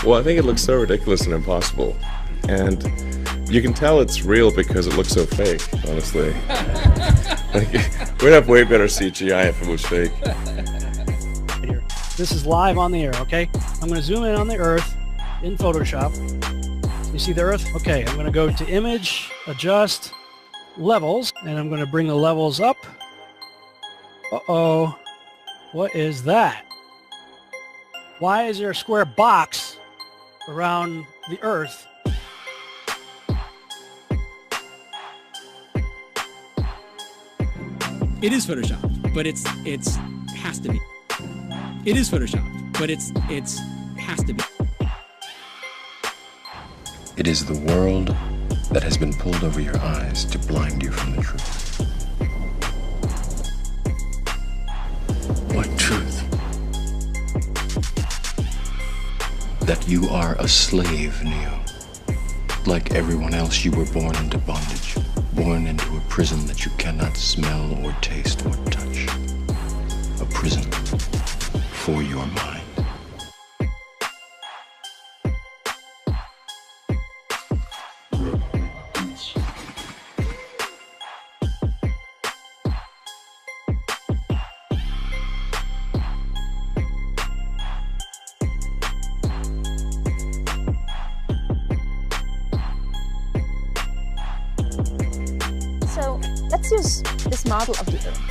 Well, I think it looks so ridiculous and impossible. And you can tell it's real because it looks so fake, honestly. Like, we'd have way better CGI if it was fake. This is live on the air, okay? I'm going to zoom in on the Earth in Photoshop. You see the Earth? Okay, I'm going to go to Image, Adjust, Levels, and I'm going to bring the levels up. Uh-oh. What is that? Why is there a square box around the Earth? It is photoshopped, but it's has to be. It is photoshopped, but it's has to be. It is the world that has been pulled over your eyes to blind you from the truth. What truth? That you are a slave, Neo. Like everyone else, you were born into bondage, born into a prison that you cannot smell or taste or touch. A prison for your mind. So let's use this model of the Earth.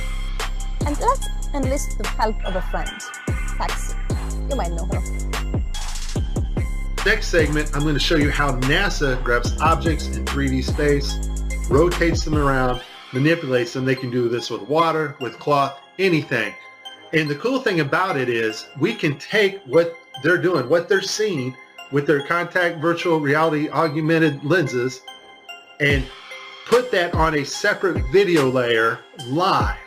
And let's enlist the help of a friend, Taxi. You might know her. Next segment, I'm going to show you how NASA grabs objects in 3D space, rotates them around, manipulates them. They can do this with water, with cloth, anything. And the cool thing about it is we can take what they're doing, what they're seeing with their contact virtual reality augmented lenses, and put that on a separate video layer live.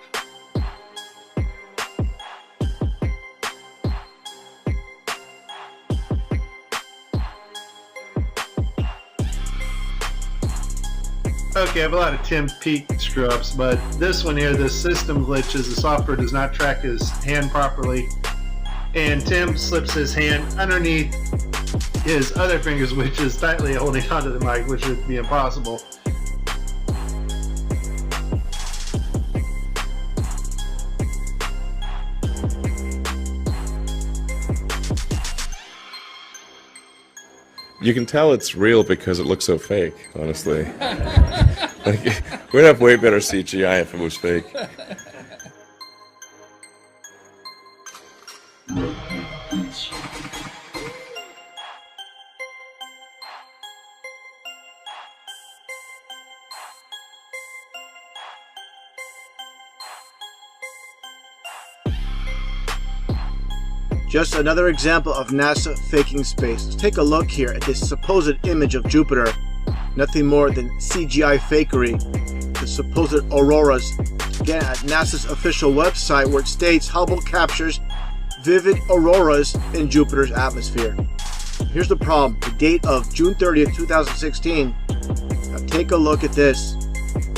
Okay, I have a lot of Tim Peake screw-ups, but this one here, the system glitches, the software does not track his hand properly, and Tim slips his hand underneath his other fingers, which is tightly holding onto the mic, which would be impossible. You can tell it's real because it looks so fake, honestly. Like, we'd have way better CGI if it was fake. Just another example of NASA faking space. Let's take a look here at this supposed image of Jupiter. Nothing more than CGI fakery. The supposed auroras. Again, at NASA's official website, where it states Hubble captures vivid auroras in Jupiter's atmosphere. Here's the problem. The date of June 30th, 2016. Now take a look at this.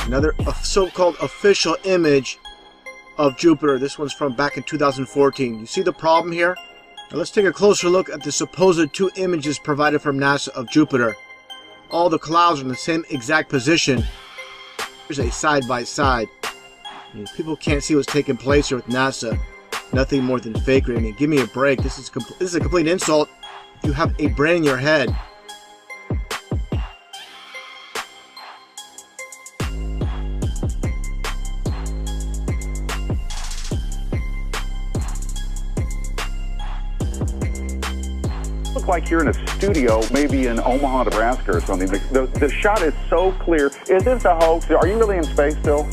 Another so-called official image of Jupiter. This one's from back in 2014. You see the problem here? Now let's take a closer look at the supposed two images provided from NASA of Jupiter. All the clouds are in the same exact position. Here's a side-by-side. People can't see what's taking place here with NASA. Nothing more than fakery. I mean, give me a break. This is a complete insult. You have a brain in your head. Look like you're in a studio, maybe in Omaha, Nebraska or something. The shot is so clear. Is this a hoax? Are you really in space still?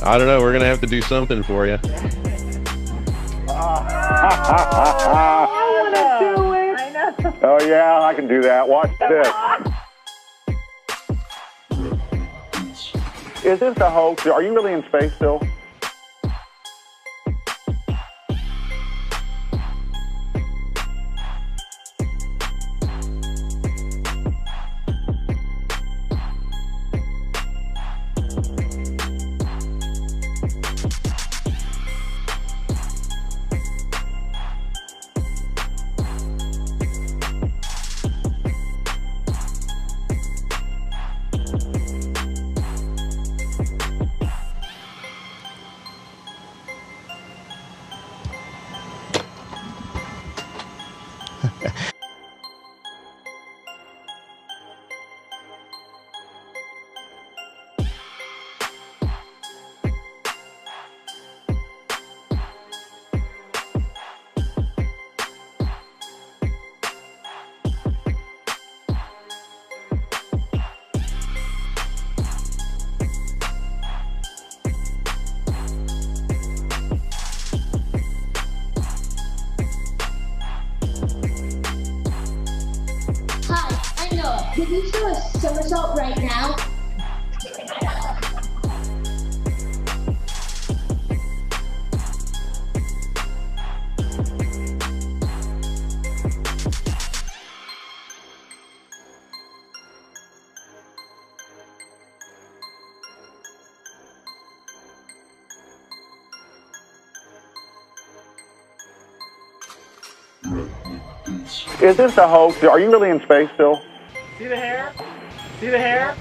I don't know. We're going to have to do something for you. Oh, yeah, I can do that. Watch this. Is this a hoax? Are you really in space still? Could you do a somersault right now? Is this a hoax? Are you really in space still? See the hair? See the hair?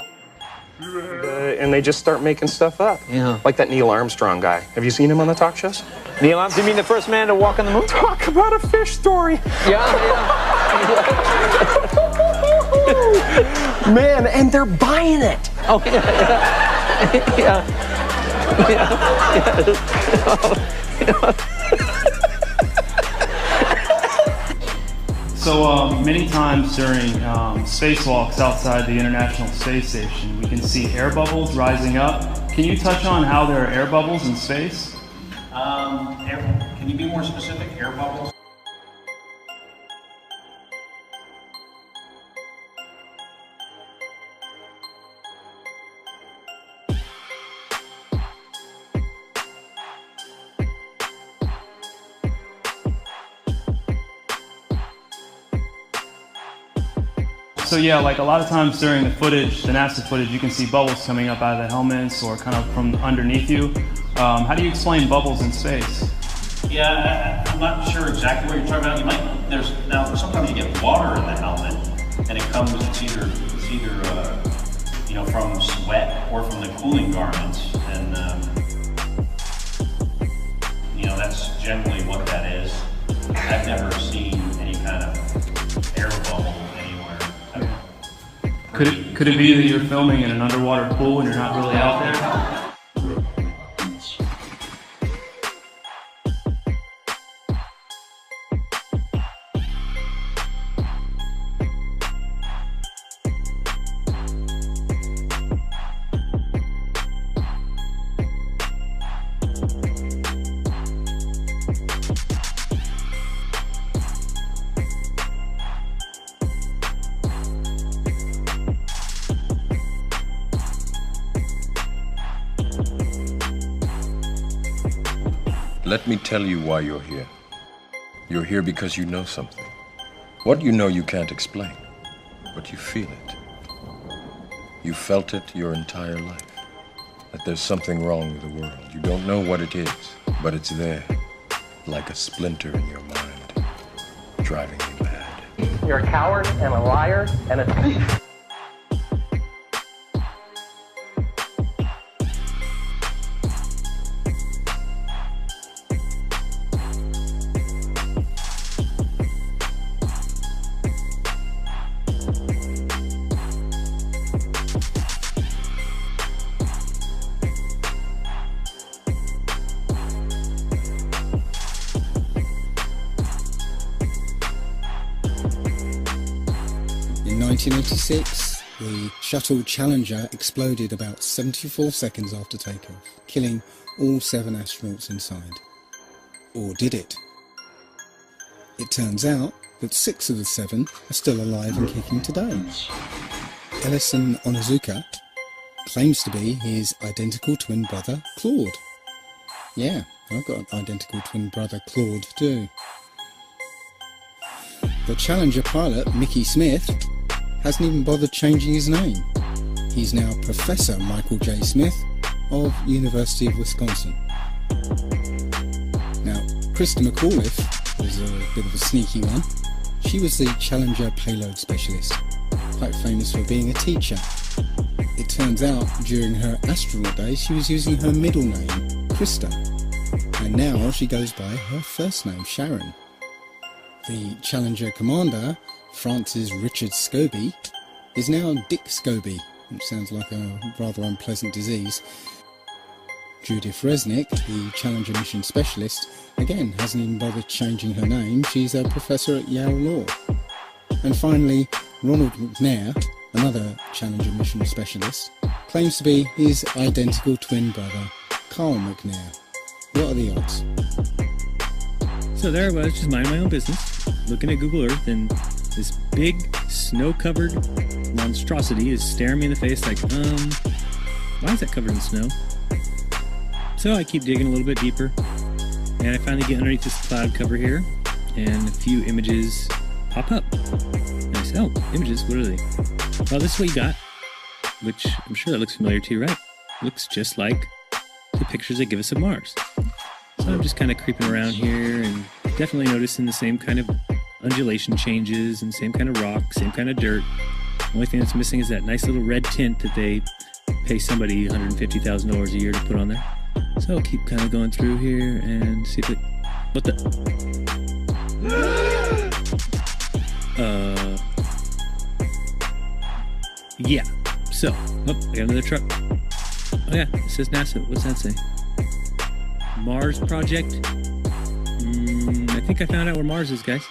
And they just start making stuff up. Yeah. Like that Neil Armstrong guy. Have you seen him on the talk shows? Neil Armstrong, you mean the first man to walk on the moon? Talk about a fish story. Yeah. Man, and they're buying it. Oh, yeah. So many times during spacewalks outside the International Space Station, we can see air bubbles rising up. Can you touch on how there are air bubbles in space? Can you be more specific? Air bubbles? So yeah, like a lot of times during the footage, the NASA footage, you can see bubbles coming up out of the helmets or kind of from underneath you. How do you explain bubbles in space? Yeah, I'm not sure exactly what you're talking about. Now sometimes you get water in the helmet, and it comes. It's either from sweat or from the cooling garments, and that's generally what that is. I've never seen any kind of air bubble anywhere. Could it be that you're filming in an underwater pool and you're not really out there? Let me tell you why you're here. You're here because you know something. What you know you can't explain, but you feel it. You felt it your entire life. That there's something wrong with the world. You don't know what it is, but it's there, like a splinter in your mind, driving you mad. You're a coward and a liar and a thief. In 1986, the shuttle Challenger exploded about 74 seconds after takeoff, killing all 7 astronauts inside. Or did it? It turns out that 6 of the 7 are still alive and kicking today. Ellison Onizuka claims to be his identical twin brother, Claude. Yeah, I've got an identical twin brother, Claude, too. The Challenger pilot, Mickey Smith, hasn't even bothered changing his name. He's now Professor Michael J. Smith of University of Wisconsin. Now, Krista McAuliffe was a bit of a sneaky one. She was the Challenger payload specialist, quite famous for being a teacher. It turns out during her astronaut days she was using her middle name, Krista, and now she goes by her first name, Sharon. The Challenger commander, Francis Richard Scobie, is now Dick Scobie, which sounds like a rather unpleasant disease. Judith Resnick, the Challenger mission specialist, again hasn't even bothered changing her name. She's a professor at Yale Law. And finally, Ronald McNair, another Challenger mission specialist, claims to be his identical twin brother, Carl McNair. What are the odds? So there I was, just minding my own business, looking at Google Earth, and This big, snow-covered monstrosity is staring me in the face like, why is that covered in snow? So I keep digging a little bit deeper, and I finally get underneath this cloud cover here, and a few images pop up. And I say, oh, images, what are they? Well, this is what you got, which I'm sure that looks familiar to you, right? Looks just like the pictures they give us of Mars. So I'm just kind of creeping around here and definitely noticing the same kind of undulation changes and same kind of rock, same kind of dirt. Only thing that's missing is that nice little red tint that they pay somebody $150,000 a year to put on there. So I'll keep kind of going through here and see if it... What the... Yeah. So, I got another truck. Oh yeah, it says NASA. What's that say? Mars Project? I think I found out where Mars is, guys.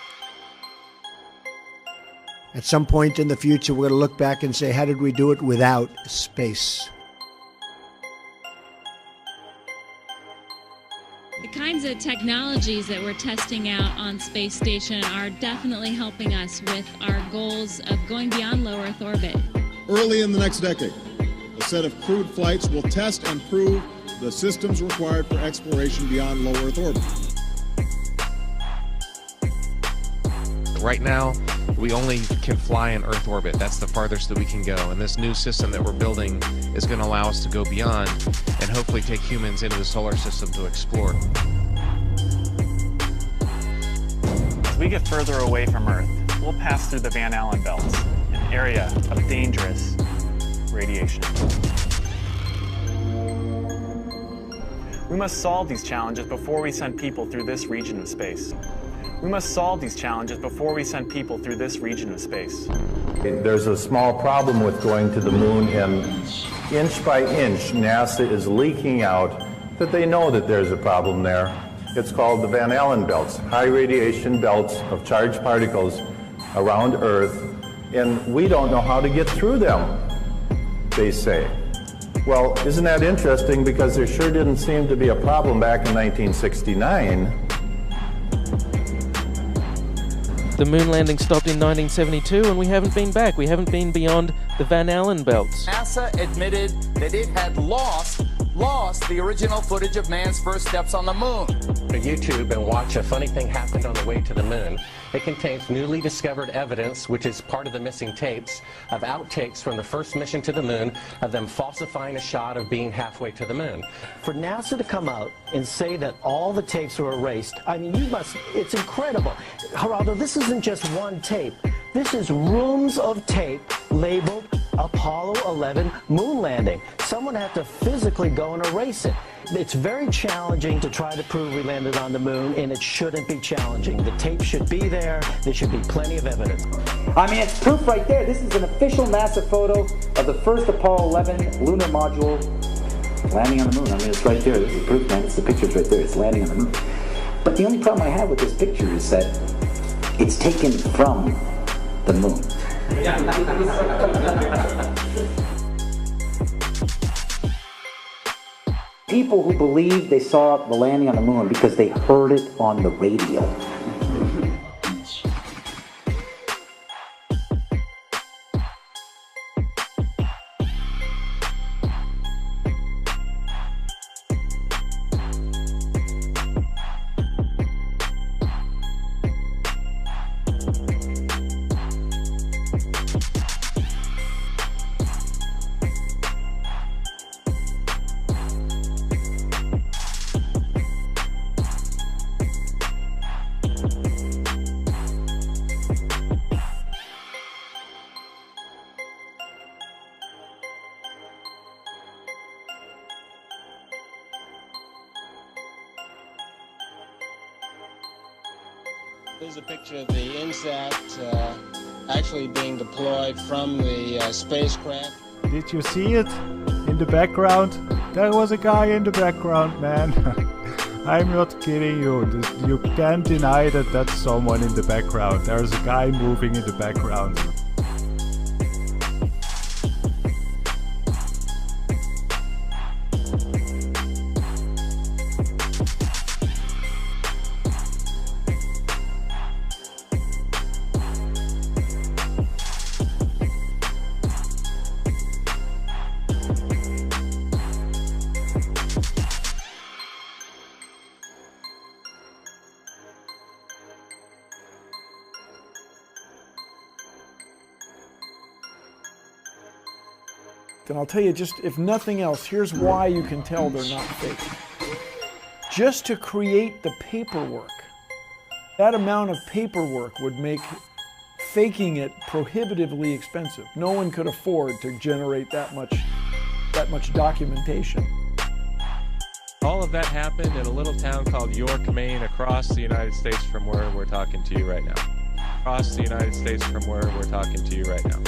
At some point in the future, we're going to look back and say, how did we do it without space? The kinds of technologies that we're testing out on Space Station are definitely helping us with our goals of going beyond low Earth orbit. Early in the next decade, a set of crewed flights will test and prove the systems required for exploration beyond low Earth orbit. Right now, we only can fly in Earth orbit. That's the farthest that we can go. And this new system that we're building is going to allow us to go beyond and hopefully take humans into the solar system to explore. As we get further away from Earth, we'll pass through the Van Allen belts, an area of dangerous radiation. We must solve these challenges before we send people through this region of space. We must solve these challenges before we send people through this region of space. There's a small problem with going to the moon, and inch by inch, NASA is leaking out that they know that there's a problem there. It's called the Van Allen belts, high radiation belts of charged particles around Earth, and we don't know how to get through them, they say. Well, isn't that interesting, because there sure didn't seem to be a problem back in 1969. The moon landing stopped in 1972 and we haven't been back. We haven't been beyond the Van Allen belts. NASA admitted that it had lost the original footage of man's first steps on the moon. To YouTube and watch A Funny Thing Happened on the Way to the Moon. It contains newly discovered evidence, which is part of the missing tapes, of outtakes from the first mission to the moon, of them falsifying a shot of being halfway to the moon. For NASA to come out and say that all the tapes were erased, I mean, it's incredible. Geraldo, this isn't just one tape. This is rooms of tape labeled Apollo 11 moon landing. Someone had to physically go and erase it. It's very challenging to try to prove we landed on the moon, and it shouldn't be challenging. The tape should be there. There should be plenty of evidence. I mean, it's proof right there. This is an official NASA photo of the first Apollo 11 lunar module landing on the moon. I mean, it's right there. This is proof, man. It's the picture's right there. It's landing on the moon. But the only problem I have with this picture is that it's taken from the moon. People who believe they saw the landing on the moon because they heard it on the radio. There's a picture of the INSAT actually being deployed from the spacecraft. Did you see it in the background? There was a guy in the background, man. I'm not kidding you. You can't deny that that's someone in the background. There's a guy moving in the background. faked. And I'll tell you, just if nothing else, here's why you can tell they're not fake. Just to create the paperwork, that amount of paperwork would make faking it prohibitively expensive. No one could afford to generate that much documentation. All of that happened in a little town called York, Maine, across the United States from where we're talking to you right now. Across the United States from where we're talking to you right now.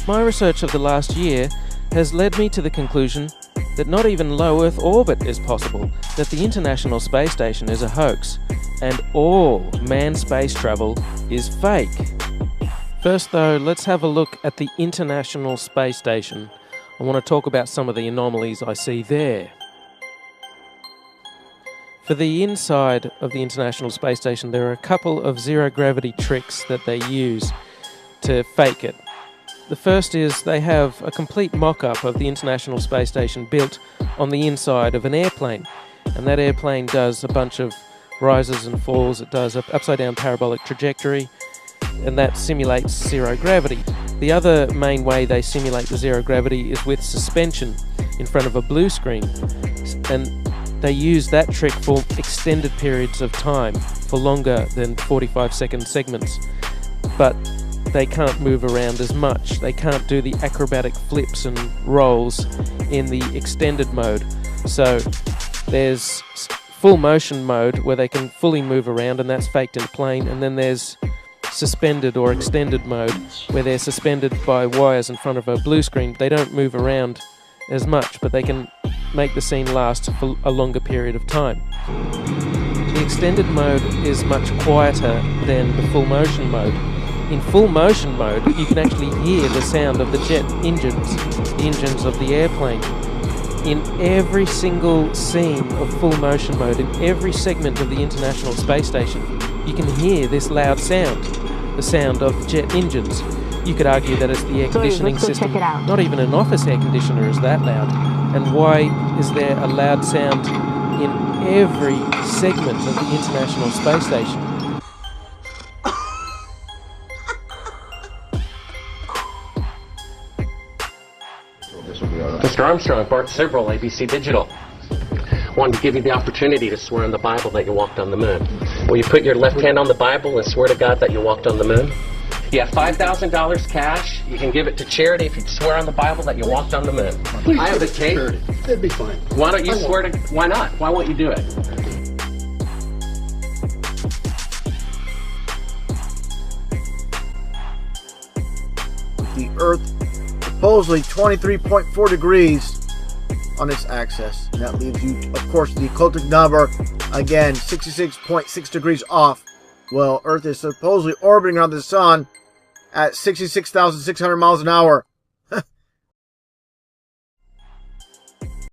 My research of the last year has led me to the conclusion that not even low Earth orbit is possible, that the International Space Station is a hoax, and all manned space travel is fake. First though, let's have a look at the International Space Station. I want to talk about some of the anomalies I see there. For the inside of the International Space Station, there are a couple of zero-gravity tricks that they use to fake it. The first is they have a complete mock-up of the International Space Station built on the inside of an airplane. And that airplane does a bunch of rises and falls. It does an upside-down parabolic trajectory, and that simulates zero gravity. The other main way they simulate the zero gravity is with suspension in front of a blue screen. And they use that trick for extended periods of time, for longer than 45-second segments. But they can't move around as much. They can't do the acrobatic flips and rolls in the extended mode. So there's full motion mode where they can fully move around, and that's faked in a plane. And then there's suspended or extended mode where they're suspended by wires in front of a blue screen. They don't move around as much, but they can make the scene last for a longer period of time. The extended mode is much quieter than the full motion mode. In full motion mode, you can actually hear the sound of the jet engines, the engines of the airplane. In every single scene of full motion mode, in every segment of the International Space Station, you can hear this loud sound, the sound of the jet engines. You could argue that it's the air conditioning system. Not even an office air conditioner is that loud. And why is there a loud sound in every segment of the International Space Station? Mr. Armstrong, Bart Sibrel, ABC Digital. Wanted to give you the opportunity to swear on the Bible that you walked on the moon. Will you put your left hand on the Bible and swear to God that you walked on the moon? You have $5,000 cash. You can give it to charity if you swear on the Bible that you walked on the moon. Please I have the tape. It'd be fine. Why don't you swear to... Why not? Why won't you do it? The Earth supposedly 23.4 degrees on its axis. And that leaves you, of course, the occultic number, again, 66.6 degrees off. Well, Earth is supposedly orbiting around the sun at 66,600 miles an hour.